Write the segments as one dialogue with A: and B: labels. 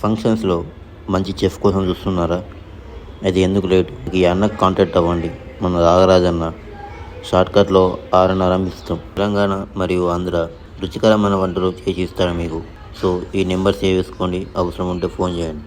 A: Functions లో మంచి chef కోసం చూస్తున్నారా? అది ఎందుకు లేట్, ఈ అన్నకు కాంటాక్ట్ అవ్వండి. మన రాగరాజన్న షార్ట్కట్లో 6.5 ఇస్తాం. తెలంగాణ మరియు ఆంధ్ర రుచికరమైన వంటలు చేసి ఇస్తాడు మీకు. సో ఈ నెంబర్ సేవ్ చేసుకోండి, అవసరం ఉంటే ఫోన్ చేయండి.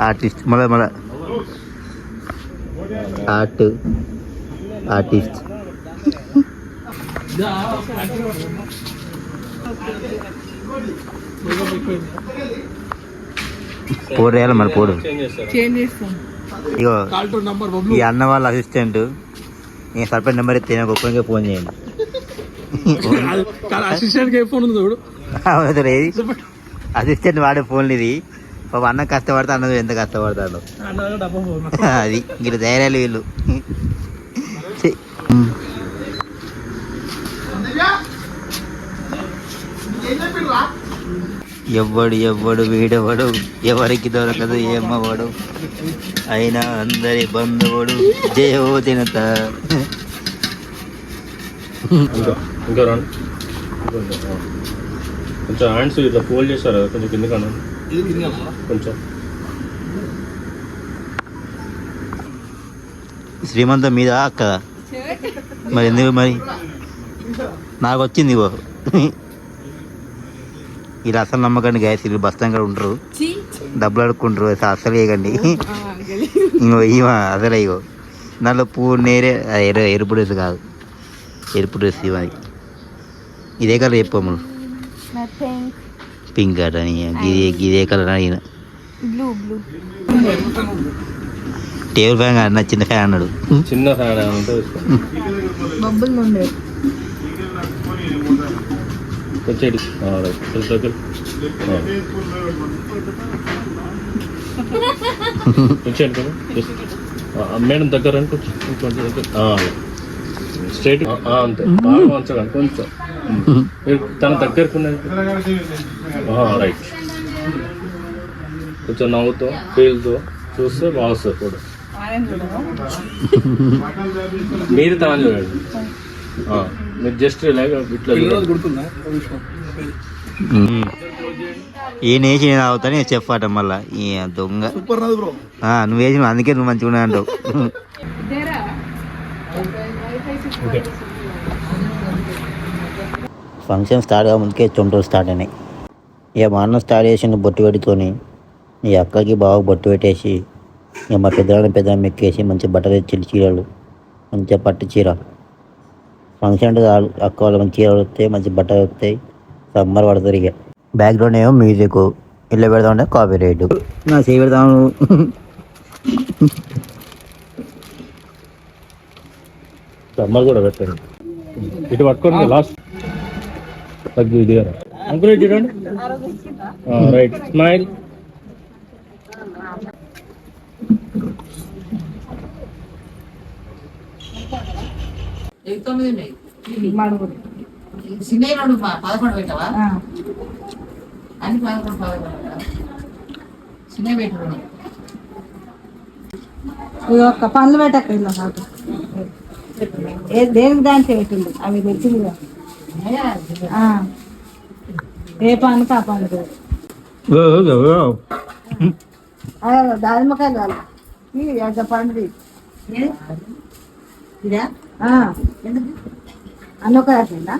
A: ఆర్టిస్ట్ మళ్ళా ఆర్టిస్ట్ పోడు వేయాలి మరి పోడు. ఇగో ఈ అన్న వాళ్ళ అసిస్టెంట్ నేను సర్పంచ్ నెంబర్ ఇస్తే నాకు ఒక్కరికే ఫోన్ చేయండి. అసిస్టెంట్ వాడే ఫోన్లు ఇది. పాప అన్న కష్టపడతా, అన్నది ఎంత కష్టపడతాడు అది. ఇంక ధైర్యాలు వీళ్ళు. ఎవ్వడు వీడెవడు, ఎవరికి దొరకదు ఏమవాడు, అయినా అందరి బంధువుడు జయో తినత.
B: ఇంకా రండి కొంచెం హ్యాండ్స్ ఇట్లా ఫోల్డ్ చేస్తారు కదా, కొంచెం కింద కన్నా కొంచెం.
A: శ్రీమంతం మీద అక్క మరి ఎందుకు మరి నాకు వచ్చింది. ఇగో ఇలా అసలు నమ్మకండి గ్యాస్, వీళ్ళు బస్తాం కూడా ఉంటారు, డబ్బులు అడుక్కుంటారు, అసలు వేయకండి. ఇంకో ఇవా అసలు ఇగో దాంట్లో పువ్వు నేరే ఎరుపు డ్రెస్ కాదు, ఎరుపు డ్రెస్ ఇవి. ఇదే కలర్ చెప్పము, పింక్ అట ఇదే కలర్ అడిగిన. టేబుల్ ఫ్యాన్ కాదు, నా చిన్న ఫ్యాన్ అన్నాడు.
B: చిన్న ఫ్యాన్ మేడం దగ్గర స్ట్రైట్ అంతే, బాగా వంచకండి కొంచెం. మీరు తన దగ్గరకు రైట్, కొంచెం నవ్వుతో ఫీల్తో చూస్తే బాగుస్తుంది కూడా. మీరు తన చూడండి, మీరు జస్ట్ ఇలాగ ఇట్లా
A: ఈయన వేసి నేను అవుతా, నేను చెఫ్ అట మళ్ళా ఈ దొంగ. నువ్వు వేసిన అందుకే నువ్వు మంచిగా అంటావు. ఫంక్షన్ స్టార్ట్ గా ముందుకే చెమటలు స్టార్ట్ అయినాయి. ఇక మా అన్న స్టార్ట్ చేసిన బొట్టు పెట్టుకొని ఈ అక్కకి బాగా బొట్టు పెట్టేసి, ఇక మా పెద్దవాళ్ళని ఎక్కేసి మంచి బట్టలు తెచ్చి చీరలు, మంచిగా పట్టు చీర. ఫంక్షన్ అంటే అక్క వాళ్ళు మంచి చీరలు వస్తాయి, మంచి బట్టలు వస్తాయి, సమ్మర్ పడతారు. ఇక బ్యాక్గ్రౌండ్ ఏమో మ్యూజిక్, ఇల్లు పెడతామంటే కాపీ రైట్. నా చేయి పెడతాము.
B: సమ్మర్ కూడా పెట్టండి, ఇటు పట్టుకోండి లాస్ట్ ఇది కదా అంకుల్ చూడండి. Right smile.
C: ఒక్క పనులు పెట్టక ఇలా దేనికి దానికి పెట్టింది, అవి తెచ్చింది. ఏ పనుకు ఆ పనుకు దానిమ్మకాయలు కాదు పండుది అన్నొక రాసిందా.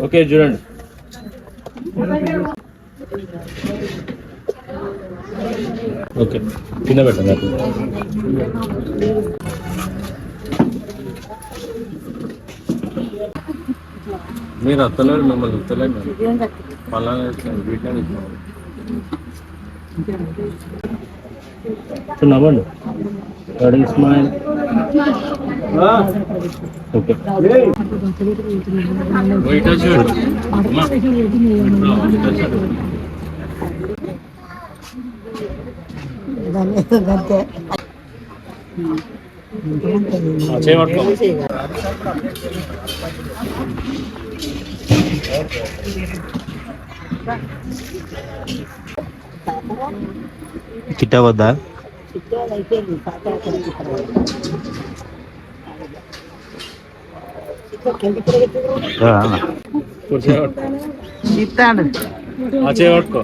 B: ఓకే చూడండి, ఓకే కింద పెట్టండి. మీరు వస్తలేరు, మిమ్మల్ని వస్తలేదు పలానా వీటిని. సో నవ్వండి. Ready smile. ఓకే వెయిట్ చూడు. చేయబట్టుకో.
A: చిట్టా వద్దా?
C: ఇస్తాడు
B: చేయబట్టుకో.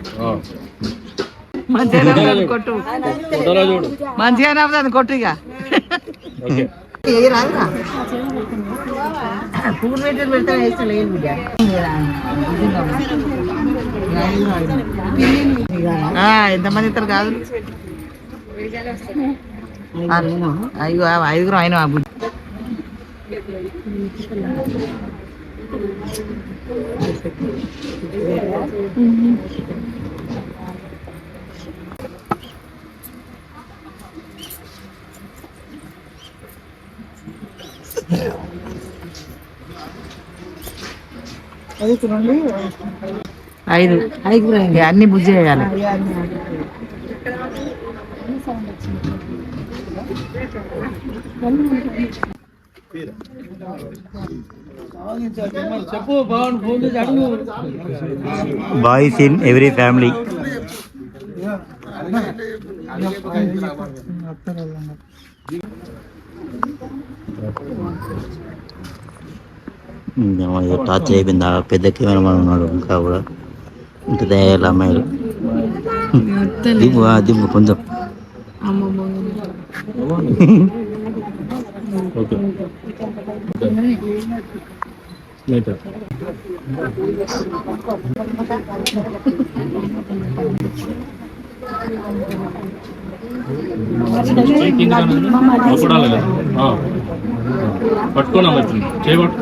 C: మంచిగా కొట్టు,
B: ఫోటోలో చూడు.
C: మంచిగా నవ్వుతుంది కొట్టు. ఇక
B: ఓకే
C: పూలు పెట్టి పెడితే వేస్తలేదు. ఎంతమంది ఇస్తారు కాదు? అయ్యో 5 అయినా బుద్ధి. ఐదు అన్ని బుజ్జి చేయాలి.
A: Boys in every family. Torch అయిపోయింది. పెద్ద కెమెరా ఉన్నాడు ఇంకా కూడా ఇంత తయారు అమ్మాయిలు. దింపు కొంచెం.
B: ఓకే పట్టుకోనా చేయబట్టు.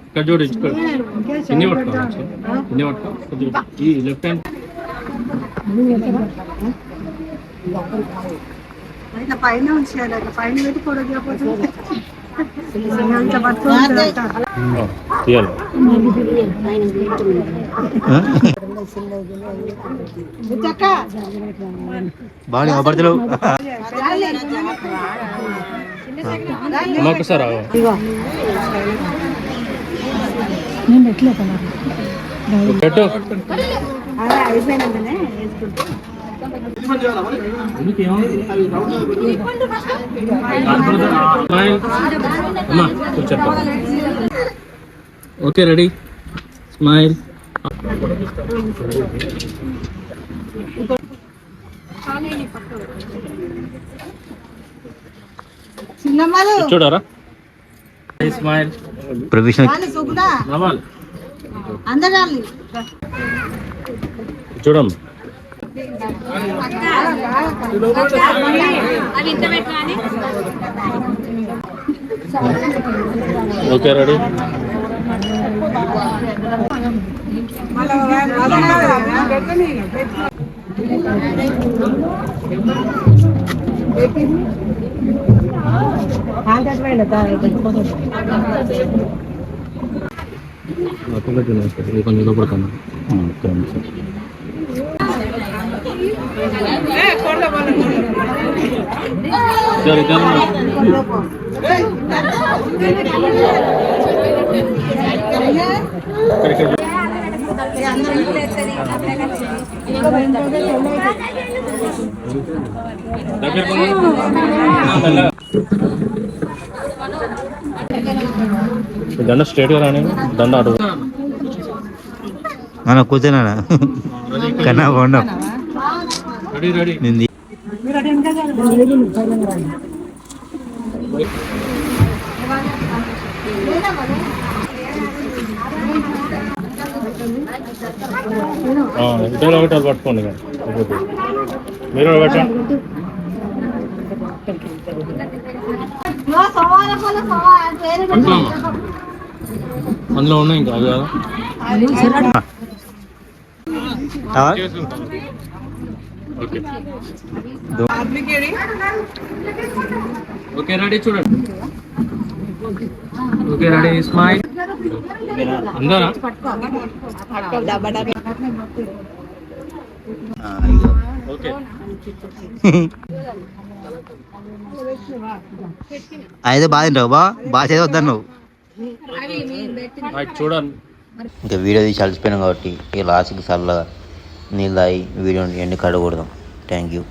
B: ఇక్కడ చూడు ఇన్ని పట్టుకోవచ్చు. ఇన్ని పట్టుకో. ఈ లెఫ్ట్ హ్యాండ్
C: పైన ఉంచాలి. పైన పెట్టి కూడా
B: తీయాలి.
A: బాగా అవపడతలు.
B: ఒకసారి పెట్టు. Okay ready smile. చూడరా స్మైల్.
A: ప్రొఫెషనల్
B: చూడమ్మ. Okay ready. కొంచెం పడుతుంది. సరే దండ స్ట్రేట్ గా రాని దండ అడుగు
A: మన కూర్చోనా కన్నా బాగుండం.
B: Ready ready. ఇద్దరు ఒకటి వాళ్ళు పట్టుకోండి. మీరు పెట్టండి. అందులో ఉన్నాయి ఇంకా అది కదా. ఓకే ఓకే రెడీ చూడండి. Okay ready smile. అందరా ఓకే
A: అయితే బాగా తింటావు బాగా చదవద్దాను నువ్వు.
B: చూడండి.
A: ఇంకా వీడియో తీసి అలసిపోయినాం కాబట్టి ఈ లాస్ట్కి చల్లగా నీళ్ళు తాగి వీడియోని ఎండి కడగకూడదాం. Thank you.